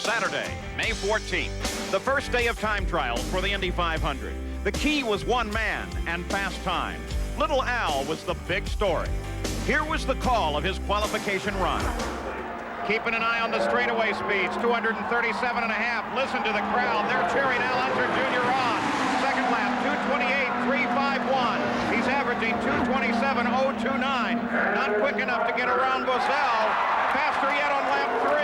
Saturday, May 14th, the first day of time trials for the Indy 500. The key was one man and fast time. Little Al was the big story. Here was the call of his qualification run. Keeping an eye on the straightaway speeds, 237.5. Listen to the crowd. They're cheering Al Unser Jr. on. Second lap, 228.351. He's averaging 227.029. Not quick enough to get around Bosell. Faster yet on lap 3,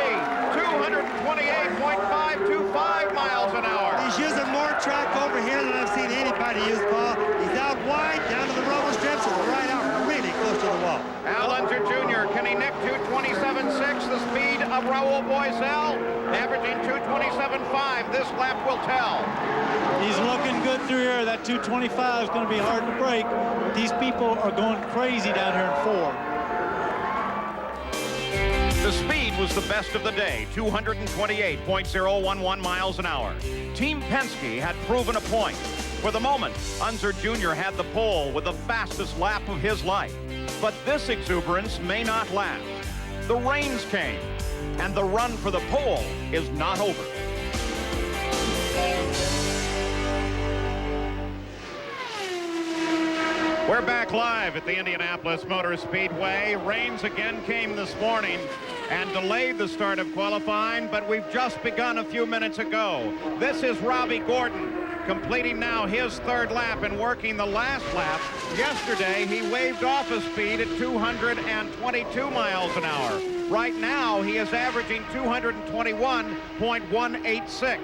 228.525 miles an hour. He's using more track over here than I've seen anybody use, Paul. He's out wide, down to the robo strips, and right out really close to the wall. Al Unser Jr., can he nick 227.6, the speed of Raul Boesel? Averaging 227.5. This lap will tell. He's looking good through here. That 225 is going to be hard to break. But these people are going crazy down here in 4. The speed was the best of the day, 228.011 miles an hour. Team Penske had proven a point. For the moment, Unser Jr. had the pole with the fastest lap of his life. But this exuberance may not last. The rains came, and the run for the pole is not over. We're back live at the Indianapolis Motor Speedway. Rains again came this morning and delayed the start of qualifying, but we've just begun a few minutes ago. This is Robbie Gordon completing now his third lap and working the last lap. Yesterday, he waved off a speed at 222 miles an hour. Right now, he is averaging 221.186.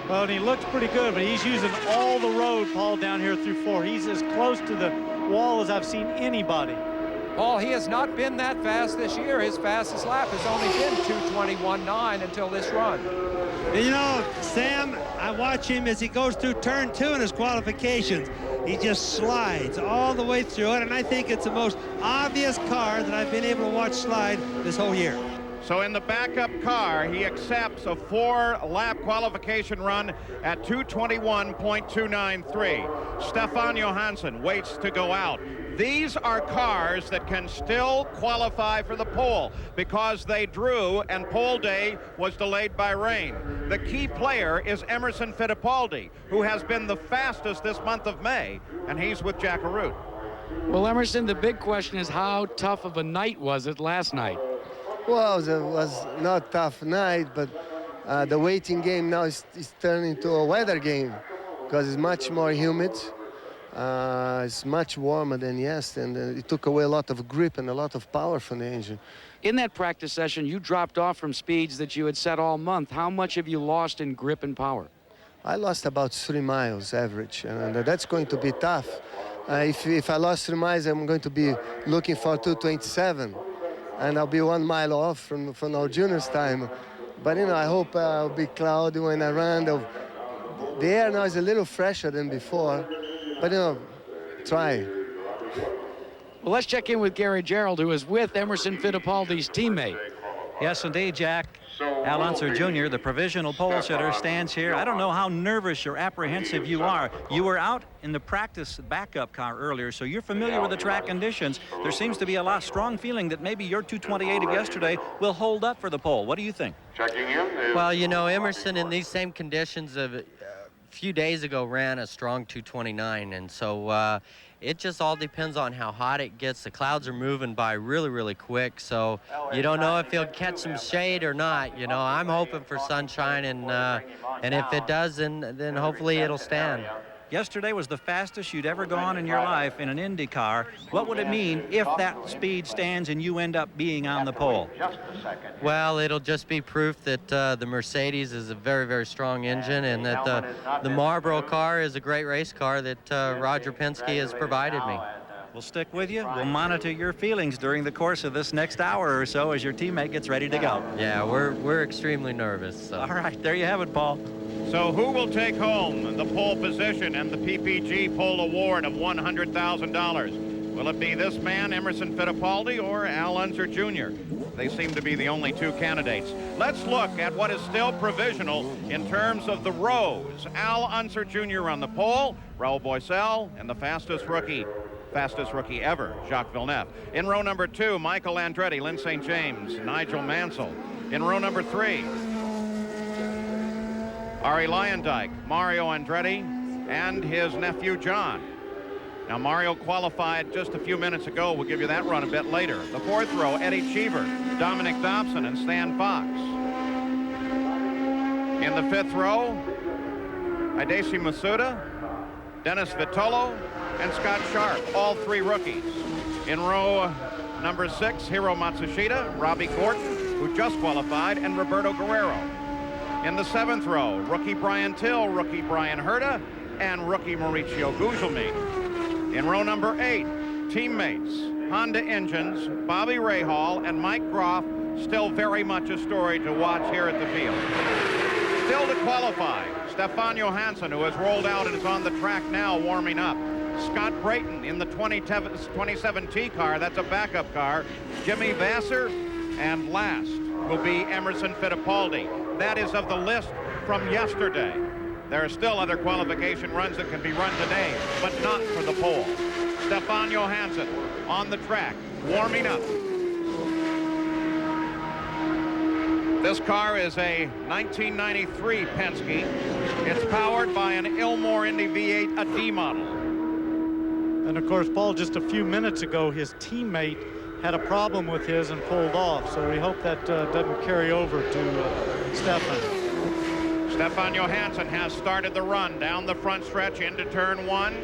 Well, and he looks pretty good, but he's using all the road, Paul, down here through 4. He's as close to the wall as I've seen anybody. Paul, he has not been that fast this year. His fastest lap has only been 221.9 until this run. And you know, Sam, I watch him as he goes through turn 2 in his qualifications. He just slides all the way through it, and I think it's the most obvious car that I've been able to watch slide this whole year. So in the backup car, he accepts a 4-lap qualification run at 221.293. Stefan Johansson waits to go out. These are cars that can still qualify for the pole because they drew and pole day was delayed by rain. The key player is Emerson Fittipaldi, who has been the fastest this month of May, and he's with Jack Arute. Well, Emerson, the big question is how tough of a night was it last night? Well, it was not a tough night, but the waiting game now is turning into a weather game because it's much more humid. It's much warmer than yesterday, and it took away a lot of grip and a lot of power from the engine. In that practice session, you dropped off from speeds that you had set all month. How much have you lost in grip and power? I lost about 3 miles average, and that's going to be tough. If I lost 3 miles, I'm going to be looking for 227. And I'll be 1 mile off from our juniors' time. But, you know, I hope I'll be cloudy when I run. The air now is a little fresher than before. But, you know, try. Well, let's check in with Gary Gerald, who is with Emerson Fittipaldi's teammate. Yes, indeed, Jack. Al Unser Jr., the provisional pole sitter, stands here. I don't know how nervous or apprehensive you are. You were out in the practice backup car earlier, so you're familiar with the track conditions. There seems to be a strong feeling that maybe your 228 of yesterday will hold up for the pole. What do you think? Well, you know, Emerson in these same conditions a few days ago ran a strong 229, and so it just all depends on how hot it gets. The clouds are moving by really, really quick, so you don't know if he'll catch some shade or not. You know, I'm hoping for sunshine, and if it does, then hopefully it'll stand. Yesterday was the fastest you'd ever gone in your life in an Indy car. What would it mean if that speed stands and you end up being on the pole? Well, it'll just be proof that the Mercedes is a very, very strong engine, and that the Marlboro car is a great race car that Roger Penske has provided me. We'll stick with you. We'll monitor your feelings during the course of this next hour or so as your teammate gets ready to go. Yeah, we're extremely nervous. So. All right, there you have it, Paul. So who will take home the pole position and the PPG pole award of $100,000? Will it be this man, Emerson Fittipaldi, or Al Unser Jr.? They seem to be the only two candidates. Let's look at what is still provisional in terms of the rows. Al Unser Jr. on the pole, Raul Boesel, and the fastest rookie ever, Jacques Villeneuve. In row number 2, Michael Andretti, Lynn St. James, Nigel Mansell. In row number 3, Ari Lyondike, Mario Andretti, and his nephew John. Now, Mario qualified just a few minutes ago. We'll give you that run a bit later. The fourth row, Eddie Cheever, Dominic Dobson, and Stan Fox. In the fifth row, Hideki Masuda, Dennis Vitolo, and Scott Sharp, all three rookies. In row number 6, Hiro Matsushita, Robbie Gordon, who just qualified, and Roberto Guerrero. In the 7th row, rookie Brian Till, rookie Brian Herta, and rookie Mauricio Gugelmin. In row number 8, teammates, Honda Engines, Bobby Rahal, and Mike Groff, still very much a story to watch here at the field. Still to qualify, Stefan Johansson, who has rolled out and is on the track now warming up. Scott Brayton in the 27 T car, that's a backup car. Jimmy Vasser, and last will be Emerson Fittipaldi. That is of the list from yesterday. There are still other qualification runs that can be run today, but not for the pole. Stefan Johansson on the track, warming up. This car is a 1993 Penske. It's powered by an Ilmor Indy V8, a D model. And of course, Paul, just a few minutes ago, his teammate had a problem with his and pulled off. So we hope that doesn't carry over to Stefan. Stefan Johansson has started the run down the front stretch into turn 1.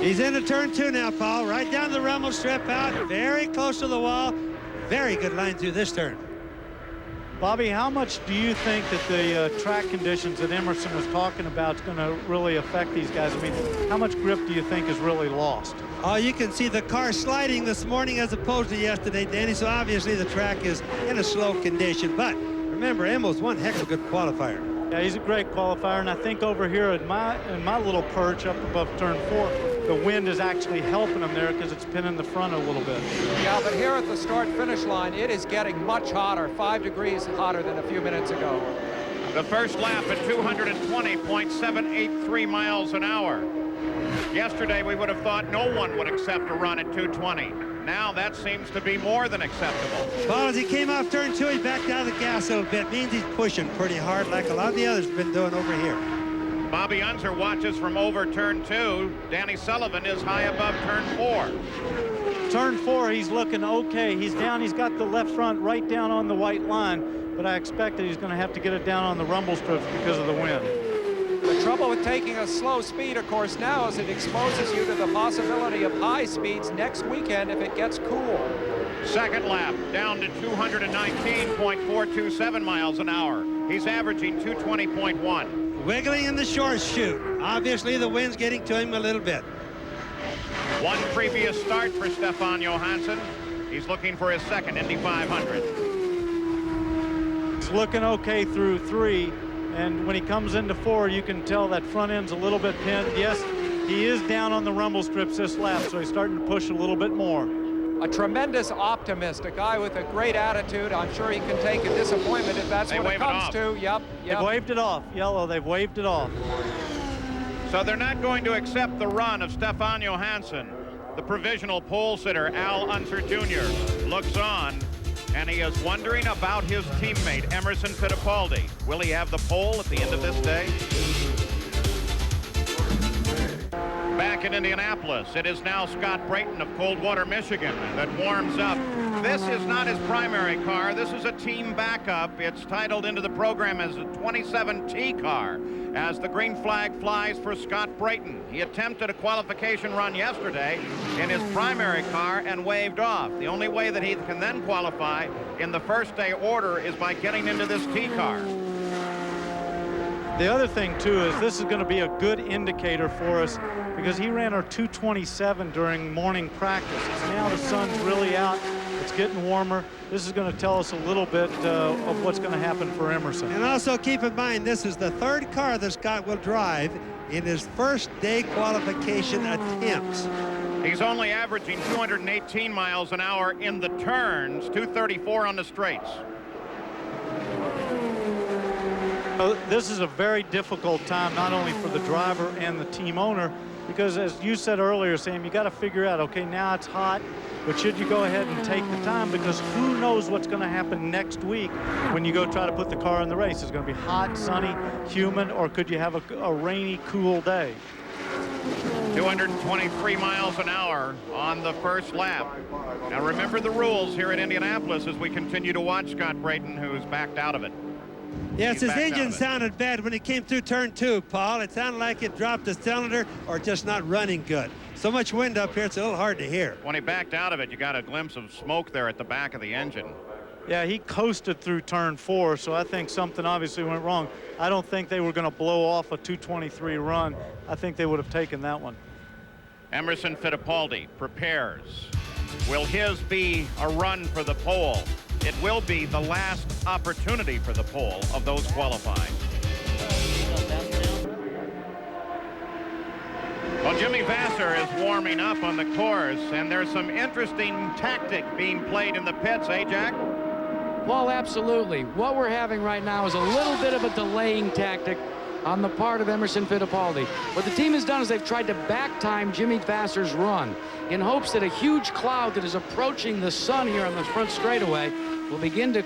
He's into turn 2 now, Paul. Right down the rumble strip out, very close to the wall. Very good line through this turn. Bobby, how much do you think that the track conditions that Emerson was talking about is going to really affect these guys? I mean, how much grip do you think is really lost? Oh, you can see the car sliding this morning as opposed to yesterday, Danny. So obviously the track is in a slow condition. But remember, Emo's one heck of a good qualifier. Yeah, he's a great qualifier. And I think over here in my little perch up above turn 4, the wind is actually helping him there because it's pinning the front a little bit. Yeah, but here at the start-finish line, it is getting much hotter, 5 degrees hotter than a few minutes ago. The first lap at 220.783 miles an hour. Yesterday, we would have thought no one would accept a run at 220. Now that seems to be more than acceptable. Well, as he came off turn 2, he backed out of the gas a little bit. Means he's pushing pretty hard like a lot of the others have been doing over here. Bobby Unser watches from over turn 2. Danny Sullivan is high above turn 4. Turn 4, he's looking okay. He's down, he's got the left front right down on the white line, but I expect that he's going to have to get it down on the rumble strips because of the wind. The trouble with taking a slow speed, of course, now is it exposes you to the possibility of high speeds next weekend if it gets cool. Second lap, down to 219.427 miles an hour. He's averaging 220.1. Wiggling in the short chute. Obviously, the wind's getting to him a little bit. One previous start for Stefan Johansson. He's looking for his second Indy 500. He's looking okay through 3. And when he comes into 4, you can tell that front end's a little bit pinned. Yes, he is down on the rumble strips this lap, so he's starting to push a little bit more. A tremendous optimist, a guy with a great attitude. I'm sure he can take a disappointment if that's what it comes to. Yep. They've waved it off. Yellow, they've waved it off. So they're not going to accept the run of Stefan Johansson. The provisional pole sitter, Al Unser Jr., looks on, and he is wondering about his teammate, Emerson Fittipaldi. Will he have the pole at the end of this day? Back in Indianapolis, it is now Scott Brayton of Coldwater, Michigan, that warms up. This is not his primary car. This is a team backup. It's titled into the program as a 27T car as the green flag flies for Scott Brayton. He attempted a qualification run yesterday in his primary car and waved off. The only way that he can then qualify in the first day order is by getting into this T car. The other thing, too, is this is going to be a good indicator for us because he ran our 227 during morning practice. Now the sun's really out. It's getting warmer. This is going to tell us a little bit of what's going to happen for Emerson. And also keep in mind, this is the 3rd car that Scott will drive in his first day qualification attempts. He's only averaging 218 miles an hour in the turns, 234 on the straights. This is a very difficult time, not only for the driver and the team owner, because as you said earlier, Sam, you got to figure out, okay, now it's hot. but should you go ahead and take the time, because who knows what's going to happen next week when you go try to put the car in the race. It's going to be hot, sunny, humid, or could you have a rainy, cool day? 223 miles an hour on the first lap. Now remember the rules here at Indianapolis as we continue to watch Scott Brayton, who's backed out of it. Yes, his engine sounded bad when it came through turn 2, Paul. It sounded like it dropped a cylinder or just not running good. So much wind up here, it's a little hard to hear. When he backed out of it, you got a glimpse of smoke there at the back of the engine. Yeah, he coasted through turn 4, so I think something obviously went wrong. I don't think they were going to blow off a 223 run. I think they would have taken that one. Emerson Fittipaldi prepares. Will his be a run for the pole? It will be the last opportunity for the pole of those qualifying. Well, Jimmy Vasser is warming up on the course, and there's some interesting tactic being played in the pits, eh, Jack? Well, absolutely. What we're having right now is a little bit of a delaying tactic on the part of Emerson Fittipaldi. What the team has done is they've tried to back time Jimmy Vasser's run in hopes that a huge cloud that is approaching the sun here on the front straightaway will begin to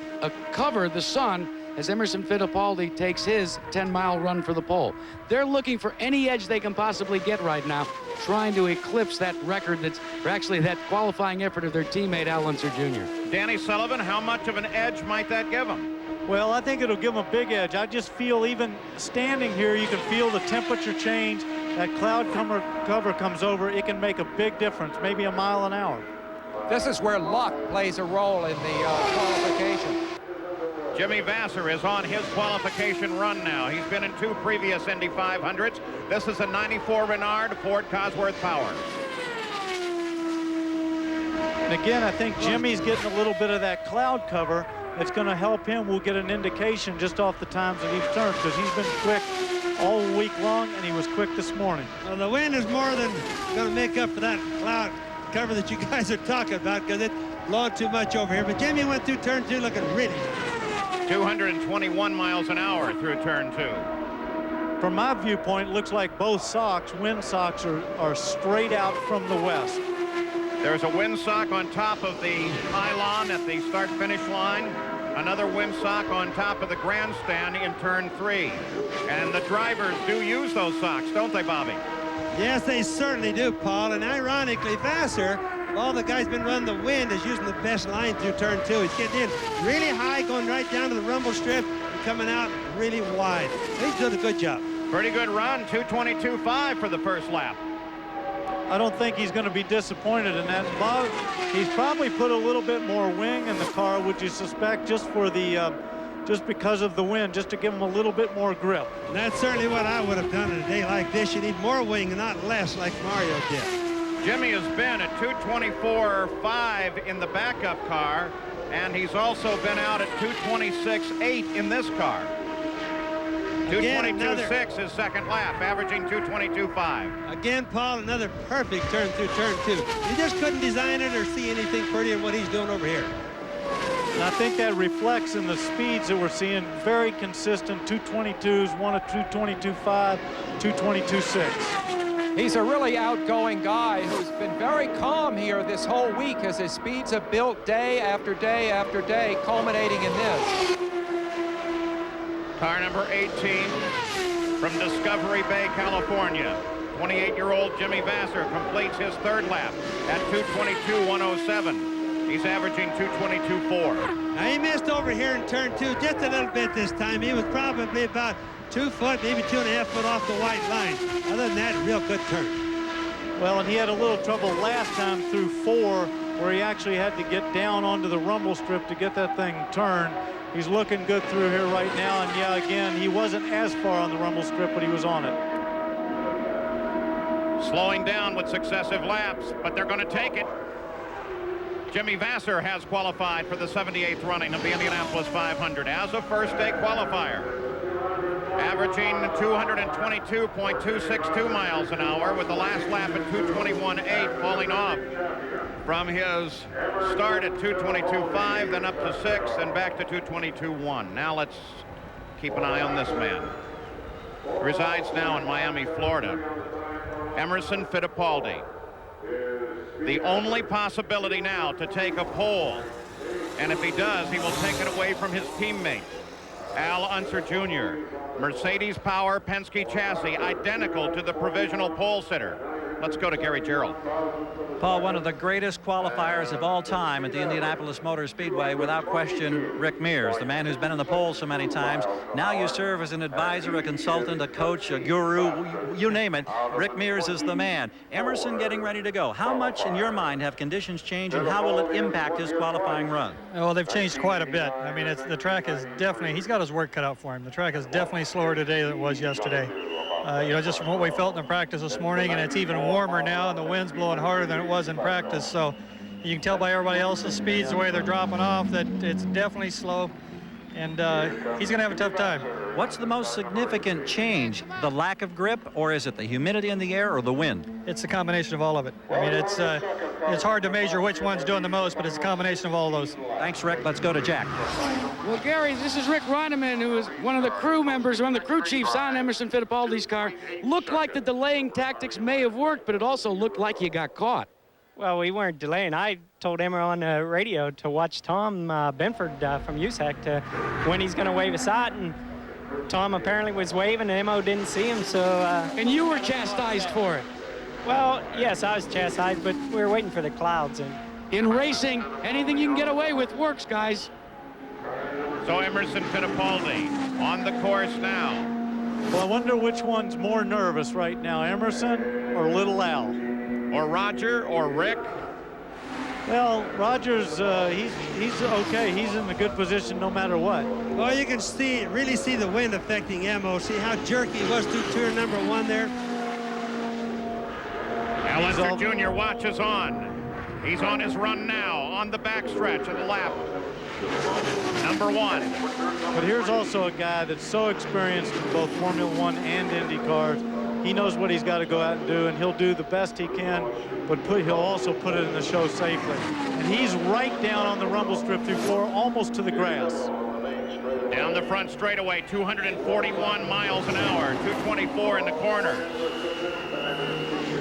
cover the sun as Emerson Fittipaldi takes his 10-mile run for the pole. They're looking for any edge they can possibly get right now, trying to eclipse that record that's, or actually that qualifying effort of their teammate Al Unser Jr. Danny Sullivan, how much of an edge might that give him? Well, I think it'll give them a big edge. I just feel even standing here, you can feel the temperature change. That cloud cover comes over, it can make a big difference, maybe a mile an hour. This is where luck plays a role in the qualification. Jimmy Vasser is on his qualification run now. He's been in 2 previous Indy 500s. This is a 94 Renard Ford Cosworth Power. And again, I think Jimmy's getting a little bit of that cloud cover. It's going to help him. We'll get an indication just off the times that he's turned, because he's been quick all week long, and he was quick this morning. Well, the wind is more than going to make up for that cloud cover that you guys are talking about, because it's blowing too much over here. But Jimmy went through turn 2 looking really good. 221 miles an hour through turn 2. From my viewpoint, it looks like both socks, wind socks, are straight out from the west. There's a windsock on top of the pylon at the start-finish line. Another windsock on top of the grandstand in turn 3. And the drivers do use those socks, don't they, Bobby? Yes, they certainly do, Paul. And ironically, Vasser, of all the guys been running the wind, is using the best line through turn 2. He's getting in really high, going right down to the rumble strip, and coming out really wide. He's doing a good job. Pretty good run, 222.5 for the first lap. I don't think he's going to be disappointed in that. Bob, he's probably put a little bit more wing in the car, would you suspect, just for the just because of the wind, just to give him a little bit more grip. And that's certainly what I would have done in a day like this. You need more wing and not less, like Mario did. Jimmy has been at 224.5 in the backup car, and he's also been out at 226.8 in this car. 222.6 his second lap, averaging 222.5. Again, Paul, another perfect turn through turn 2. You just couldn't design it or see anything prettier than what he's doing over here. And I think that reflects in the speeds that we're seeing. Very consistent 222s, one at 222.5, 222.6. He's a really outgoing guy who's been very calm here this whole week as his speeds have built day after day after day, culminating in this. Car number 18 from Discovery Bay, California. 28-year-old Jimmy Vasser completes his third lap at 222.107. He's averaging 222.4. Now, he missed over here in turn 2 just a little bit this time. He was probably about 2 foot, maybe 2.5 foot off the white line. Other than that, real good turn. Well, and he had a little trouble last time through 4, where he actually had to get down onto the rumble strip to get that thing turned. He's looking good through here right now, and yeah, again, he wasn't as far on the rumble strip, but he was on it. Slowing down with successive laps, but they're going to take it. Jimmy Vasser has qualified for the 78th running of the Indianapolis 500 as a first-day qualifier, averaging 222.262 miles an hour, with the last lap at 221.8, falling off from his start at 222.5, then up to 6, and back to 222.1. Now let's keep an eye on this man. Resides now in Miami, Florida. Emerson Fittipaldi. The only possibility now to take a pole. And if he does, he will take it away from his teammate, Al Unser Jr. Mercedes power, Penske chassis, identical to the provisional pole sitter. Let's go to Gary Gerald. Paul, one of the greatest qualifiers of all time at the Indianapolis Motor Speedway, without question, Rick Mears, the man who's been in the pole so many times. Now you serve as an advisor, a consultant, a coach, a guru, you name it. Rick Mears is the man. Emerson getting ready to go. How much, in your mind, have conditions changed, and how will it impact his qualifying run? Well, they've changed quite a bit. I mean, the track is definitely, he's got his work cut out for him. The track is definitely slower today than it was yesterday. You know, just from what we felt in practice this morning, and it's even warmer now, and the wind's blowing harder than it was in practice. So you can tell by everybody else's speeds, the way they're dropping off, that it's definitely slow, and he's going to have a tough time. What's the most significant change? The lack of grip, or is it the humidity in the air, or the wind? It's a combination of all of it. I mean, it's hard to measure which one's doing the most, but it's a combination of all those. Thanks, Rick. Let's go to Jack. Well, Gary, this is Rick Reineman, who is one of the crew members, one of the crew chiefs on Emerson Fittipaldi's car. Looked like the delaying tactics may have worked, but it also looked like you got caught. Well, we weren't delaying. I told Emmer on the radio to watch Tom Benford from USAC when he's going to wave us out, and Tom apparently was waving, and Emmo didn't see him, so... And you were chastised for it. Well, yes, I was chastised, but we were waiting for the clouds. And in racing, anything you can get away with works, guys. So Emerson Fittipaldi on the course now. Well, I wonder which one's more nervous right now, Emerson or Little Al? Or Roger or Rick? Well, Roger's, he's okay. He's in a good position no matter what. Well, you can really see the wind affecting Emo. See how jerky he was through turn number 1 there? Al Unser Jr. watches on. He's on his run now on the backstretch of the lap. Number 1. But here's also a guy that's so experienced in both Formula 1 and Indy cars. He knows what he's got to go out and do, and he'll do the best he can, but he'll also put it in the show safely. And he's right down on the rumble strip through 4, almost to the grass. Down the front straightaway, 241 miles an hour, 224 in the corner.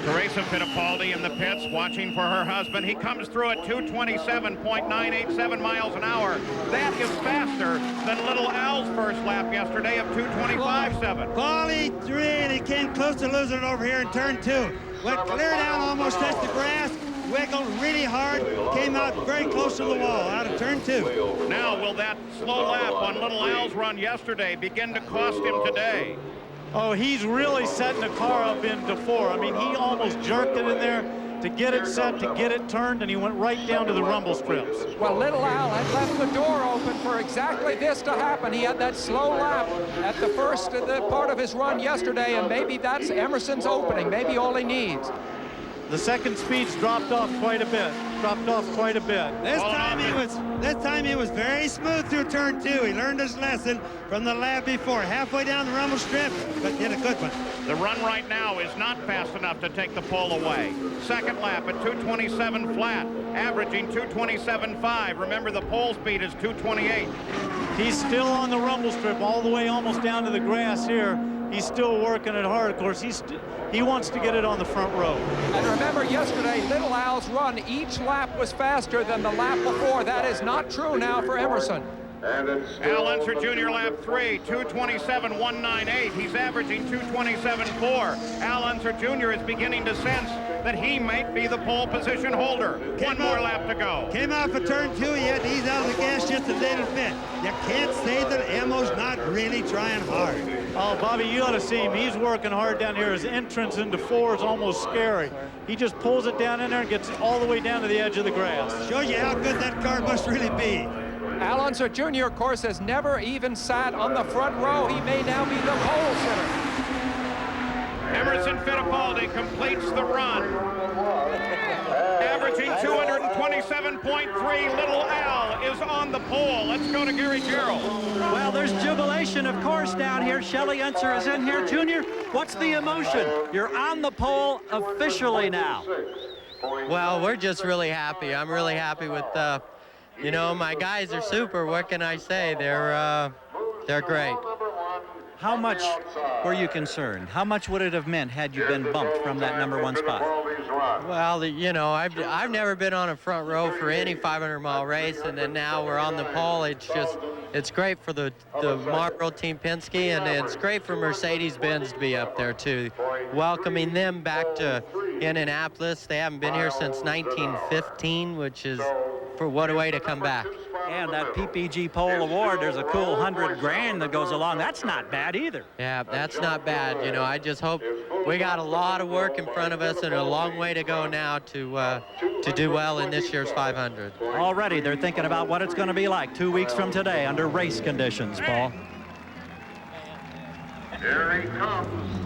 Teresa Fittipaldi in the pits, watching for her husband. He comes through at 227.987 miles an hour. That is faster than Little Al's first lap yesterday of 225.7. Paul, he really came close to losing it over here in turn 2. Went clear down, almost touched the grass, wiggled really hard, came out very close to the wall out of turn 2. Now, will that slow lap on Little Al's run yesterday begin to cost him today? Oh, he's really setting the car up into 4. I mean, he almost jerked it in there to get it set, to get it turned, and he went right down to the rumble strips. Well, Little Al had left the door open for exactly this to happen. He had that slow lap at the first part of his run yesterday, and maybe that's Emerson's opening, maybe all he needs. The second speed's dropped off quite a bit. This time he was very smooth through turn 2. He learned his lesson from the lap before. Halfway down the rumble strip, but did a good one. The run right now is not fast enough to take the pole away. Second lap at 227 flat, averaging 227.5. Remember, the pole speed is 228. He's still on the rumble strip all the way almost down to the grass here. He's still working it hard. Of course, he wants to get it on the front row. And remember yesterday, Little Al's run, each lap was faster than the lap before. That is not true now for Emerson. Al Unser Jr. lap 3, 227.198. He's averaging 227.4. Al Unser Jr. is beginning to sense that he might be the pole position holder. One more lap to go. Came out for turn 2. He had to ease out of the gas just a little bit. You can't say that Emo's not really trying hard. Oh, Bobby, you ought to see him. He's working hard down here. His entrance into 4 is almost scary. He just pulls it down in there and gets it all the way down to the edge of the grass. Shows you how good that car must really be. Al Unser Jr., of course, has never even sat on the front row. He may now be the pole sitter. Emerson Fittipaldi completes the run, averaging 227.3. Little Al is on the pole. Let's go to Gary Gerald. Well, there's jubilation, of course, down here. Shelley Unser is in here. Junior, what's the emotion? You're on the pole officially now. Well, we're just really happy. I'm really happy with, you know, my guys are super. What can I say? They're great. How much were you concerned? How much would it have meant had you been bumped from that #1 spot? Well, you know, I've never been on a front row for any 500-mile race, and then now we're on the pole. It's great for the Marlboro Team Penske, and it's great for Mercedes-Benz to be up there too, welcoming them back to Indianapolis. They haven't been here since 1915, which is, for what a way to come back. And that PPG Pole Award, there's a cool $100,000 that goes along. That's not bad either. Yeah, that's not bad. You know, I just hope we got a lot of work in front of us and a long way to go now to do well in this year's 500. Already they're thinking about what it's going to be like 2 weeks from today under race conditions, Paul. Here he comes.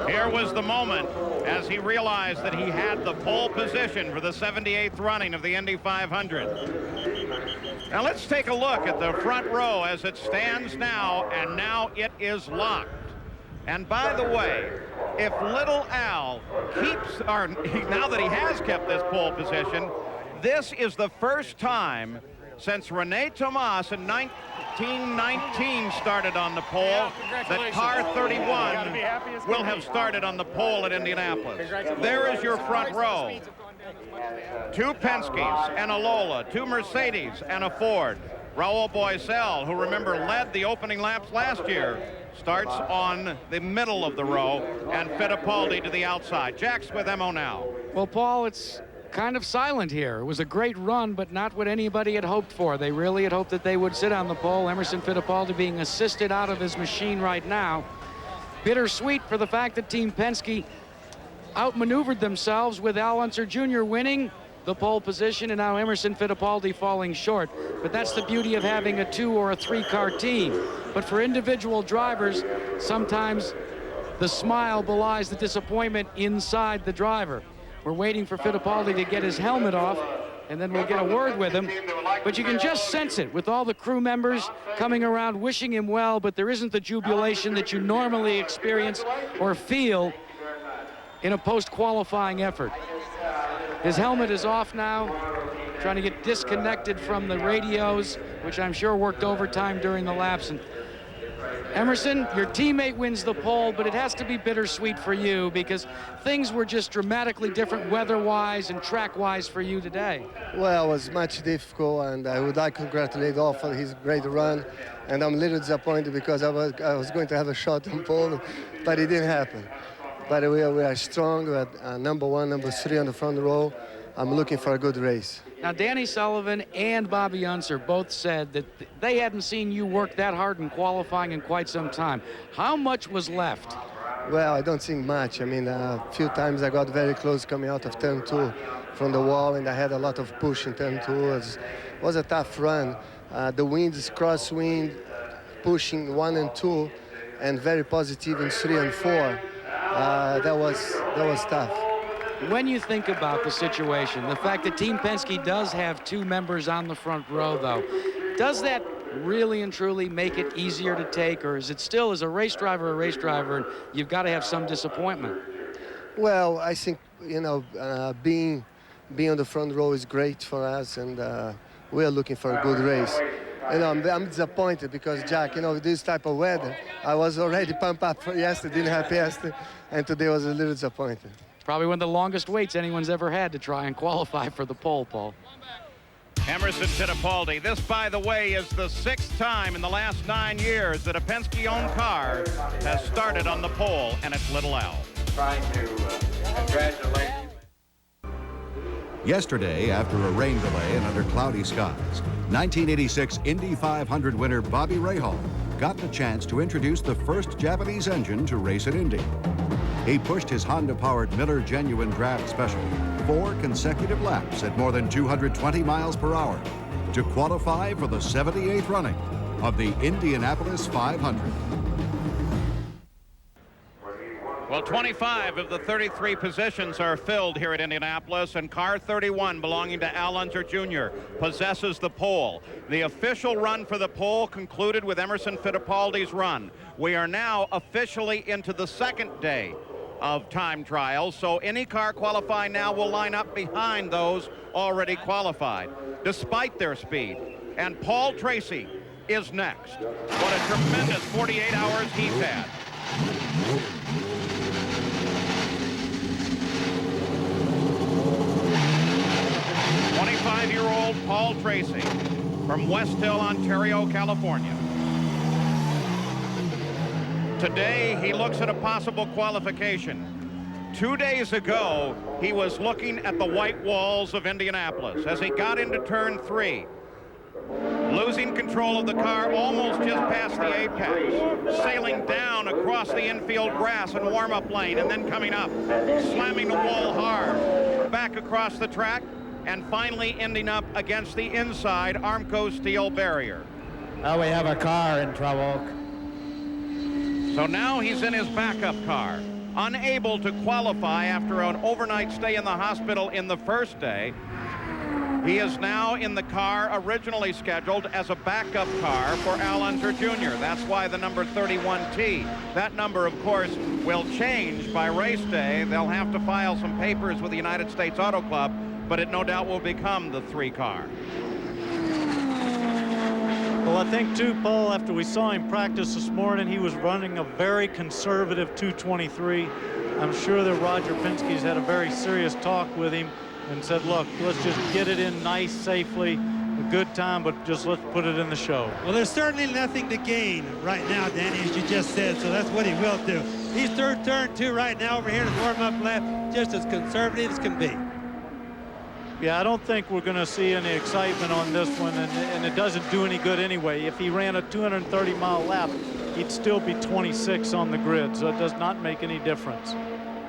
Here was the moment as he realized that he had the pole position for the 78th running of the Indy 500. Now let's take a look at the front row as it stands now, and now it is locked. And by the way, if little Al keeps, or now that he has kept this pole position, this is the first time since Rene Thomas in 1919 started on the pole that car 31 will have started on the pole at Indianapolis. There is your front row. 2 Penskes and a Lola, 2 Mercedes and a Ford. Raul Boisel, who remember led the opening laps last year, starts on the middle of the row, and Fittipaldi to the outside. Jack's with Emo now. Well, Paul, it's kind of silent here. It was a great run, but not what anybody had hoped for. They really had hoped that they would sit on the pole. Emerson Fittipaldi being assisted out of his machine right now. Bittersweet for the fact that Team Penske outmaneuvered themselves with Al Unser Jr. winning the pole position and now Emerson Fittipaldi falling short. But that's the beauty of having a 2 or a 3-car team. But for individual drivers, sometimes the smile belies the disappointment inside the driver. We're waiting for Fittipaldi to get his helmet off, and then we'll get a word with him. But you can just sense it with all the crew members coming around wishing him well, but there isn't the jubilation that you normally experience or feel in a post-qualifying effort. His helmet is off now, trying to get disconnected from the radios, which I'm sure worked overtime during the laps. And Emerson, your teammate wins the pole, but it has to be bittersweet for you because things were just dramatically different weather-wise and track-wise for you today. Well, it was much difficult, and I would like to congratulate all for his great run. And I'm a little disappointed because I was going to have a shot on pole, but it didn't happen. But we are strong. We're number 1, number 3 on the front row. I'm looking for a good race. Now, Danny Sullivan and Bobby Unser both said that they hadn't seen you work that hard in qualifying in quite some time. How much was left? Well, I don't think much. I mean, a few times I got very close coming out of turn 2 from the wall, and I had a lot of push in turn 2. It was a tough run. The wind is crosswind, pushing 1 and 2, and very positive in 3 and 4. That was tough. When you think about the situation, the fact that Team Penske does have 2 members on the front row, though, does that really and truly make it easier to take, or is it still, as a race driver, and you've got to have some disappointment? Well, I think, you know, being on the front row is great for us, and we are looking for a good race. You know, I'm disappointed because, Jack, you know, with this type of weather, I was already pumped up for yesterday, didn't have yesterday, and today was a little disappointed. Probably one of the longest waits anyone's ever had to try and qualify for the pole, Paul. Emerson Fittipaldi. This, by the way, is the 6th time in the last 9 years that a Penske-owned car has started on the pole, and it's Little Al. Trying to congratulate you. Yesterday, after a rain delay and under cloudy skies, 1986 Indy 500 winner Bobby Rahal got the chance to introduce the first Japanese engine to race at Indy. He pushed his Honda-powered Miller Genuine Draft Special 4 consecutive laps at more than 220 miles per hour to qualify for the 78th running of the Indianapolis 500. Well, 25 of the 33 positions are filled here at Indianapolis, and car 31, belonging to Al Unser Jr., possesses the pole. The official run for the pole concluded with Emerson Fittipaldi's run. We are now officially into the 2nd day of time trials, so any car qualifying now will line up behind those already qualified, despite their speed. And Paul Tracy is next. What a tremendous 48 hours he's had. 25-year-old Paul Tracy from West Hill, Ontario, California. Today, he looks at a possible qualification. 2 days ago, he was looking at the white walls of Indianapolis as he got into turn 3. Losing control of the car almost just past the apex, sailing down across the infield grass and warm-up lane, and then coming up, slamming the wall hard, back across the track, and finally ending up against the inside Armco steel barrier. Now we have a car in trouble. So now he's in his backup car, unable to qualify after an overnight stay in the hospital in the first day. He is now in the car originally scheduled as a backup car for Al Unser Jr. That's why the number 31T. That number, of course, will change by race day. They'll have to file some papers with the United States Auto Club, but it no doubt will become the 3 car. Well, I think, too, Paul, after we saw him practice this morning, he was running a very conservative 223. I'm sure that Roger Penske's had a very serious talk with him and said, look, let's just get it in nice, safely, a good time, but just let's put it in the show. Well, there's certainly nothing to gain right now, Danny, as you just said, so that's what he will do. He's through turn 2 right now over here in his warm-up lap, just as conservative as can be. Yeah, I don't think we're going to see any excitement on this one, and it doesn't do any good anyway. If he ran a 230-mile lap, he'd still be 26 on the grid, so it does not make any difference.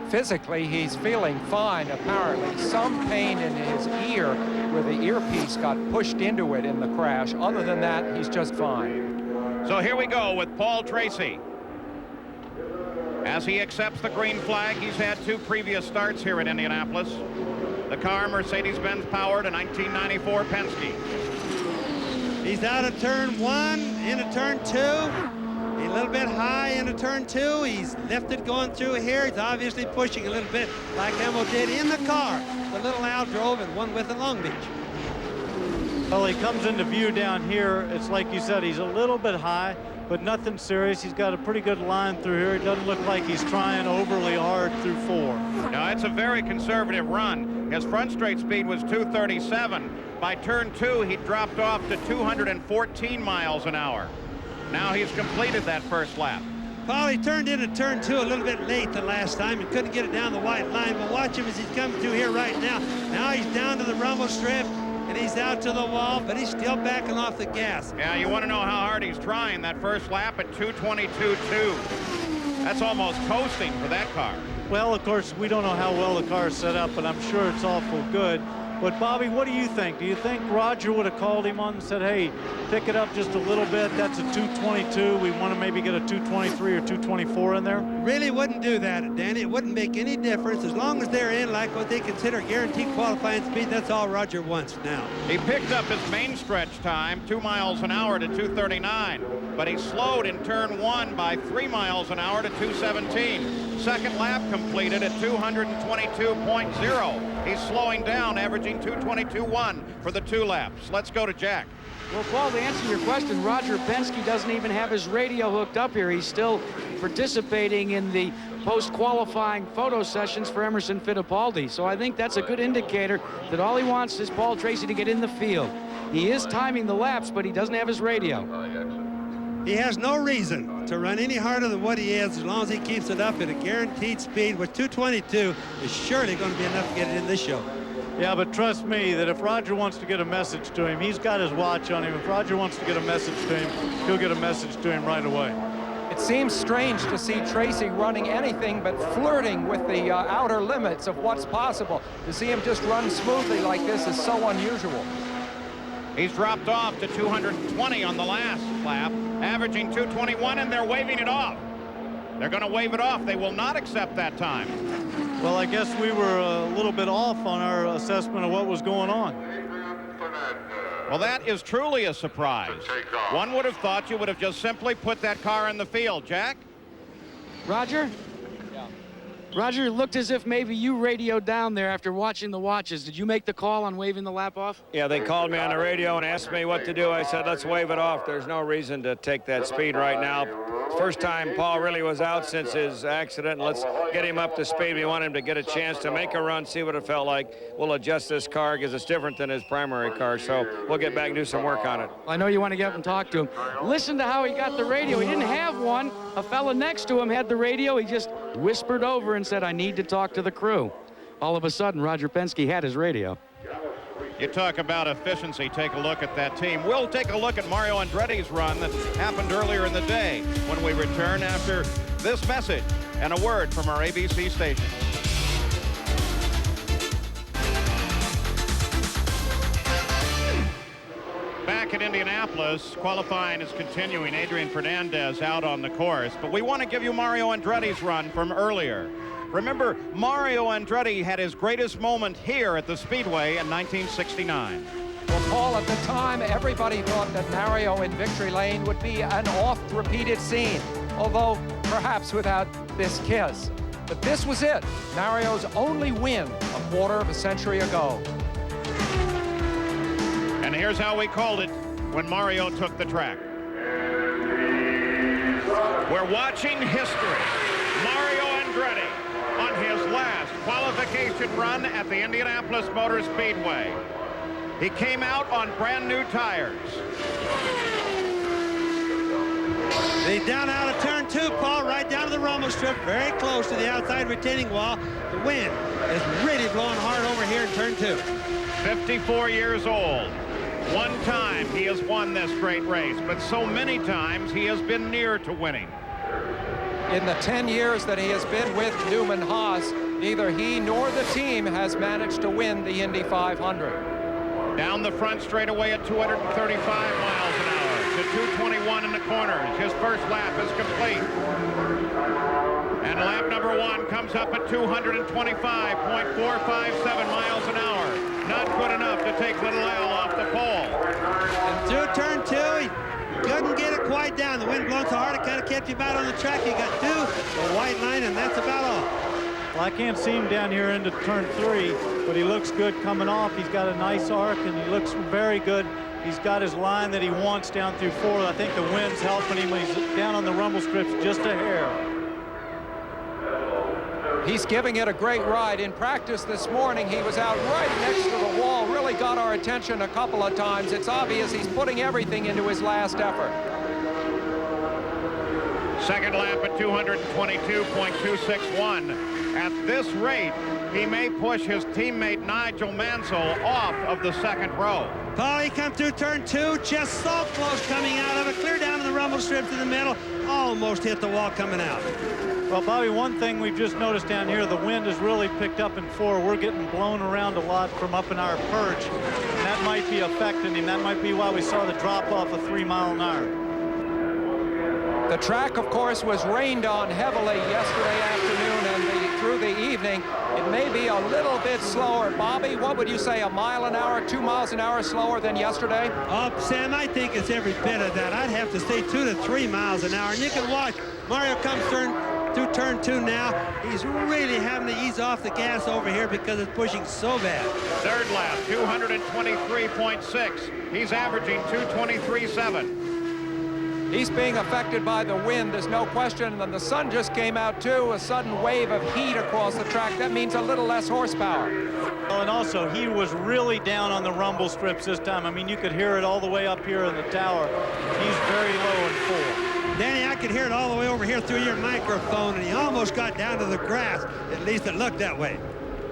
Physically, he's feeling fine, apparently. Some pain in his ear where the earpiece got pushed into it in the crash. Other than that, he's just fine. So here we go with Paul Tracy. As he accepts the green flag, he's had 2 previous starts here in Indianapolis. The car, Mercedes-Benz powered, a 1994 Penske. He's out of turn 1, into turn 2. A little bit high into turn 2. He's lifted going through here. He's obviously pushing a little bit like Emo did in the car. The little Al drove and won with in Long Beach. Well, he comes into view down here. It's like you said, he's a little bit high, but nothing serious. He's got a pretty good line through here. It doesn't look like he's trying overly hard through 4. Now, it's a very conservative run. His front straight speed was 237. By turn 2, he dropped off to 214 miles an hour. Now he's completed that first lap. Paul, he turned into turn 2 a little bit late the last time and couldn't get it down the white line, but watch him as he's coming through here right now. Now he's down to the rumble strip and he's out to the wall, but he's still backing off the gas. Yeah, you want to know how hard he's trying. That first lap at 222.2. That's almost coasting for that car. Well, of course, we don't know how well the car is set up, but I'm sure it's awful good. But, Bobby, what do you think? Do you think Roger would have called him on and said, hey, pick it up just a little bit? That's a 222. We want to maybe get a 223 or 224 in there? Really wouldn't do that, Danny. It wouldn't make any difference. As long as they're in like what they consider guaranteed qualifying speed, that's all Roger wants now. He picked up his main stretch time, 2 miles an hour to 239, but he slowed in turn 1 by 3 miles an hour to 217. Second lap completed at 222.0. He's slowing down, averaging 222.1 for the 2 laps. Let's go to Jack. Well, Paul, to answer your question, Roger Penske doesn't even have his radio hooked up here. He's still participating in the post-qualifying photo sessions for Emerson Fittipaldi. So I think that's a good indicator that all he wants is Paul Tracy to get in the field. He is timing the laps, but he doesn't have his radio. He has no reason to run any harder than what he is as long as he keeps it up at a guaranteed speed, which 222 is surely going to be enough to get it in this show. Yeah, but trust me that if Roger wants to get a message to him, he's got his watch on him. If Roger wants to get a message to him, he'll get a message to him right away. It seems strange to see Tracy running anything but flirting with the outer limits of what's possible. To see him just run smoothly like this is so unusual. He's dropped off to 220 on the last lap, averaging 221, and they're waving it off. They're going to wave it off. They will not accept that time. Well, I guess we were a little bit off on our assessment of what was going on. Well, that is truly a surprise. One would have thought you would have just simply put that car in the field. Jack? Roger? Roger, it looked as if maybe you radioed down there after watching the watches. Did you make the call on waving the lap off? Yeah, they called me on the radio and asked me what to do. I said, let's wave it off. There's no reason to take that speed right now. First time Paul really was out since his accident. Let's get him up to speed. We want him to get a chance to make a run, see what it felt like. We'll adjust this car because it's different than his primary car, so we'll get back and do some work on it. I know you want to get up and talk to him. Listen to how he got the radio. He didn't have one. A fella next to him had the radio. He just whispered over and said, I need to talk to the crew. All of a sudden, Roger Penske had his radio. You talk about efficiency. Take a look at that team. We'll take a look at Mario Andretti's run that happened earlier in the day when we return after this message and a word from our ABC station. Back at Indianapolis, qualifying is continuing. Adrian Fernandez out on the course, but we want to give you Mario Andretti's run from earlier. Remember, Mario Andretti had his greatest moment here at the Speedway in 1969. Well, Paul, at the time, everybody thought that Mario in victory lane would be an oft-repeated scene, although perhaps without this kiss. But this was it, Mario's only win a quarter of a century ago. And here's how we called it when Mario took the track. We're watching history. Mario Andretti on his last qualification run at the Indianapolis Motor Speedway. He came out on brand new tires. They down out of turn 2, Paul, right down to the rumble strip, very close to the outside retaining wall. The wind is really blowing hard over here in turn 2. 54 years old. One time he has won this great race, but so many times he has been near to winning. In the 10 years that he has been with Newman Haas, neither he nor the team has managed to win the Indy 500. Down the front straightaway at 235 miles an hour to 221 in the corners. His first lap is complete. And lap number 1 comes up at 225.457 miles an hour. Not good enough to take Little Al off the pole. And through turn 2, he couldn't get it quite down. The wind blowing so hard it kind of kept him out on the track. He got 2, the white line, and that's about all. Well, I can't see him down here into turn 3, but he looks good coming off. He's got a nice arc, and he looks very good. He's got his line that he wants down through 4. I think the wind's helping him. He's down on the rumble strips just a hair. He's giving it a great ride. In practice this morning, he was out right next to the wall, really got our attention a couple of times. It's obvious he's putting everything into his last effort. Second lap at 222.261. At this rate, he may push his teammate Nigel Mansell off of the second row. Paul, he come through turn 2, just so close coming out of it, clear down to the rumble strips in the middle, almost hit the wall coming out. Well, Bobby, one thing we've just noticed down here, the wind has really picked up in 4. We're getting blown around a lot from up in our perch, and that might be affecting him. That might be why we saw the drop off of 3 miles an hour. The track, of course, was rained on heavily yesterday afternoon and through the evening. It may be a little bit slower. Bobby, what would you say, a mile an hour, 2 miles an hour slower than yesterday? Oh, Sam, I think it's every bit of that. I'd have to say 2 to 3 miles an hour. And you can watch, Mario comes through turn 2 now. He's really having to ease off the gas over here because it's pushing so bad. Third lap, 223.6. He's averaging 223.7. He's being affected by the wind, there's no question. And the sun just came out too, a sudden wave of heat across the track. That means a little less horsepower. Well, and also he was really down on the rumble strips this time. I mean, you could hear it all the way up here in the tower. He's very low in 4. Danny, I could hear it all the way over here through your microphone, and he almost got down to the grass. At least it looked that way.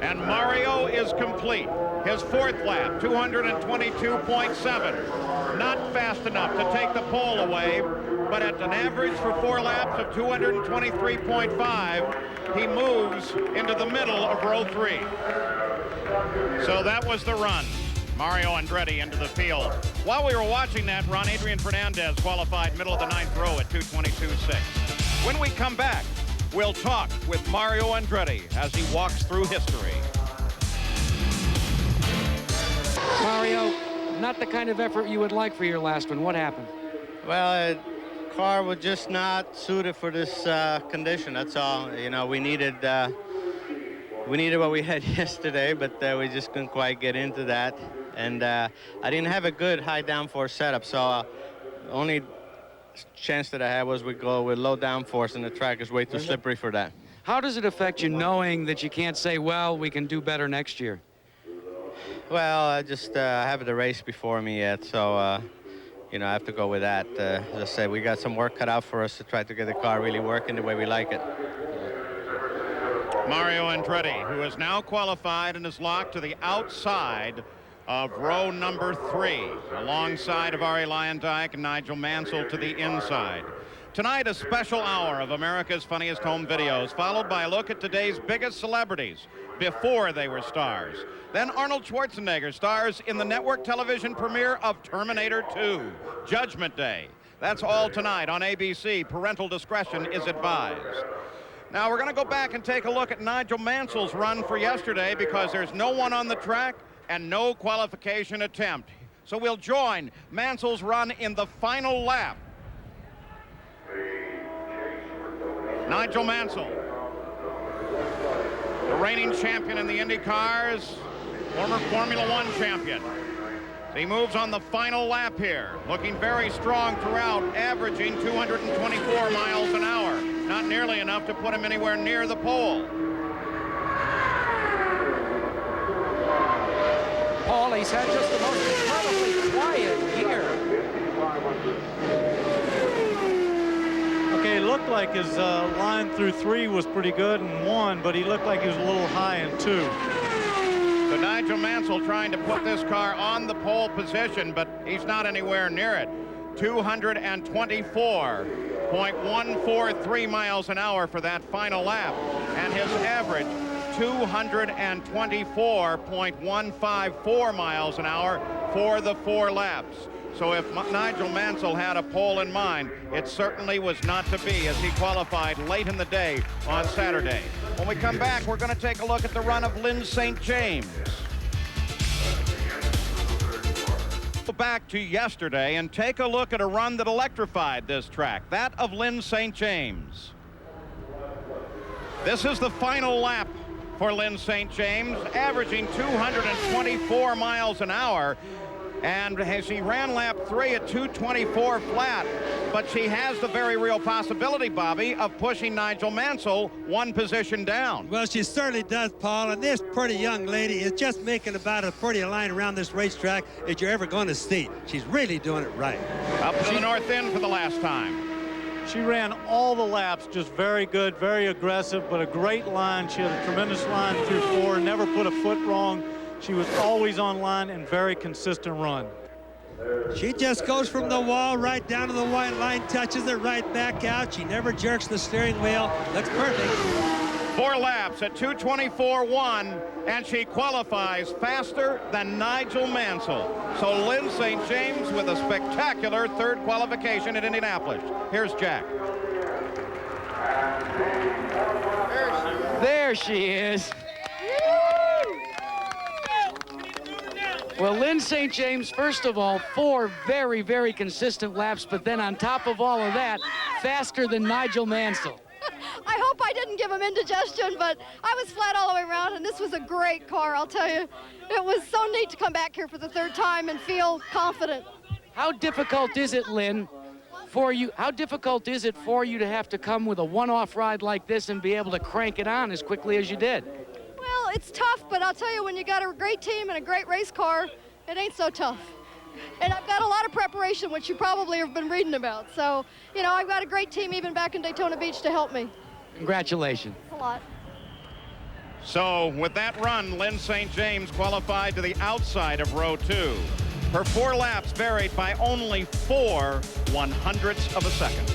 And Mario is complete. His fourth lap, 222.7. Not fast enough to take the pole away, but at an average for 4 laps of 223.5, he moves into the middle of row 3. So that was the run. Mario Andretti into the field. While we were watching that run, Adrian Fernandez qualified middle of the 9th row at 222.6. When we come back, we'll talk with Mario Andretti as he walks through history. Mario, not the kind of effort you would like for your last one. What happened? Well, the car was just not suited for this condition. That's all. You know, we needed we needed what we had yesterday, but we just couldn't quite get into that. And I didn't have a good high downforce setup, so only chance that I had was we go with low downforce, and the track is way too slippery for that. How does it affect you knowing that you can't say, well, we can do better next year? Well, I just have the race before me yet, so you know, I have to go with that. As I said, we got some work cut out for us to try to get the car really working the way we like it. Mario Andretti, who is now qualified and is locked to the outside of row number 3, alongside of Arie Luyendyk and Nigel Mansell to the inside. Tonight, a special hour of America's Funniest Home Videos, followed by a look at today's biggest celebrities before they were stars. Then Arnold Schwarzenegger stars in the network television premiere of Terminator 2, Judgment Day. That's all tonight on ABC. Parental discretion is advised. Now, we're going to go back and take a look at Nigel Mansell's run for yesterday because there's no one on the track and no qualification attempt. So we'll join Mansell's run in the final lap. Nigel Mansell, the reigning champion in the Indy cars, former Formula One champion. He moves on the final lap here, looking very strong throughout, averaging 224 miles an hour. Not nearly enough to put him anywhere near the pole. Paul, he's had just the most incredibly quiet year. Okay, it looked like his line through 3 was pretty good in 1, but he looked like he was a little high in 2. So Nigel Mansell trying to put this car on the pole position, but he's not anywhere near it. 224.143 miles an hour for that final lap, and his average 224.154 miles an hour for the 4 laps. So if Nigel Mansell had a pole in mind, it certainly was not to be as he qualified late in the day on Saturday. When we come back, we're going to take a look at the run of Lyn St. James. Go back to yesterday and take a look at a run that electrified this track, that of Lyn St. James. This is the final lap for Lyn St. James, averaging 224 miles an hour. And she ran lap 3 at 224 flat, but she has the very real possibility, Bobby, of pushing Nigel Mansell 1 position down. Well, she certainly does, Paul, and this pretty young lady is just making about as pretty a line around this racetrack as you're ever going to see. She's really doing it right. Up to the north end for the last time. She ran all the laps, just very good, very aggressive, but a great line. She had a tremendous line through 4, never put a foot wrong. She was always on line and very consistent run. She just goes from the wall right down to the white line, touches it right back out. She never jerks the steering wheel. Looks perfect. 4 laps at 224.1, and she qualifies faster than Nigel Mansell. So Lyn St. James with a spectacular 3rd qualification at Indianapolis. Here's Jack. There she is. Well, Lyn St. James, first of all, 4 very, very consistent laps, but then on top of all of that, faster than Nigel Mansell. I hope I didn't give him indigestion, but I was flat all the way around, and this was a great car, I'll tell you. It was so neat to come back here for the 3rd time and feel confident. How difficult is it, Lyn, for you? How difficult is it for you to have to come with a one-off ride like this and be able to crank it on as quickly as you did? Well, it's tough, but I'll tell you, when you got a great team and a great race car, it ain't so tough. And I've got a lot of preparation, which you probably have been reading about. So, you know, I've got a great team even back in Daytona Beach to help me. Congratulations. A lot. So with that run, Lyn St. James qualified to the outside of row 2. Her 4 laps varied by only 4 100ths of a second.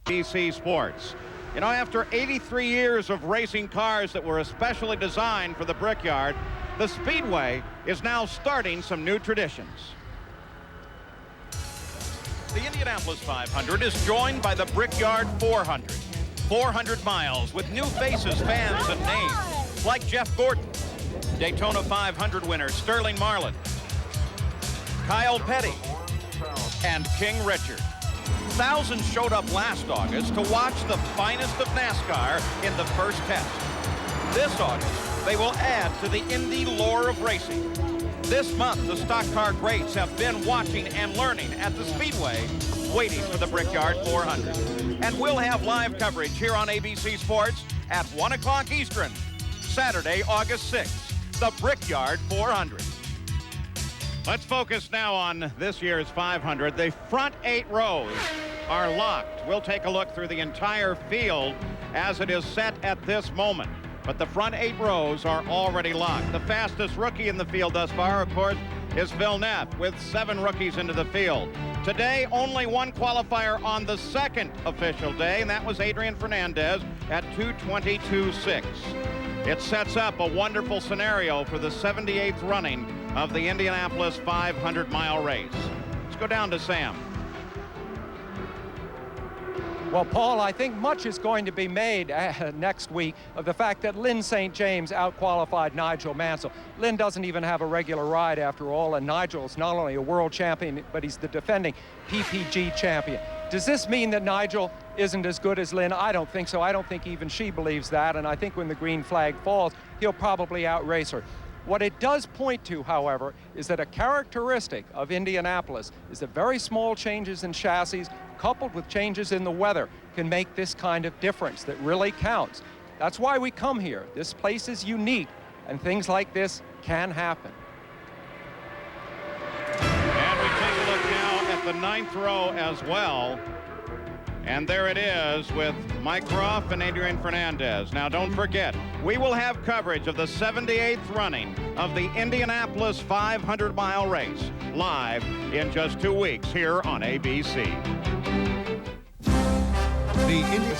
ABC Sports. You know, after 83 years of racing cars that were especially designed for the Brickyard, the Speedway is now starting some new traditions. The Indianapolis 500 is joined by the Brickyard 400. 400 miles with new faces, fans, and names, like Jeff Gordon, Daytona 500 winner Sterling Marlin, Kyle Petty, and King Richard. Thousands showed up last August to watch the finest of NASCAR in the first test. This August, they will add to the Indy lore of racing. This month, the stock car greats have been watching and learning at the Speedway, waiting for the Brickyard 400. And we'll have live coverage here on ABC Sports at 1 o'clock Eastern, Saturday, August 6th, the Brickyard 400. Let's focus now on this year's 500. The front 8 rows are locked. We'll take a look through the entire field as it is set at this moment. But the front 8 rows are already locked. The fastest rookie in the field thus far, of course, is Villeneuve with 7 rookies into the field. Today, only one qualifier on the second official day, and that was Adrian Fernandez at 2:22.6. It sets up a wonderful scenario for the 78th running of the Indianapolis 500-mile race. Let's go down to Sam. Well, Paul, I think much is going to be made next week of the fact that Lynn St. James outqualified Nigel Mansell. Lynn doesn't even have a regular ride after all, and Nigel is not only a world champion, but he's the defending PPG champion. Does this mean that Nigel isn't as good as Lynn? I don't think so. I don't think even she believes that, and I think when the green flag falls, he'll probably outrace her. What it does point to, however, is that a characteristic of Indianapolis is that very small changes in chassis coupled with changes in the weather can make this kind of difference that really counts. That's why we come here. This place is unique, and things like this can happen. And we take a look now at the 9th row as well. And there it is with Mike Groff and Adrian Fernandez. Now, don't forget, we will have coverage of the 78th running of the Indianapolis 500-mile race live in just 2 weeks here on ABC. The Indy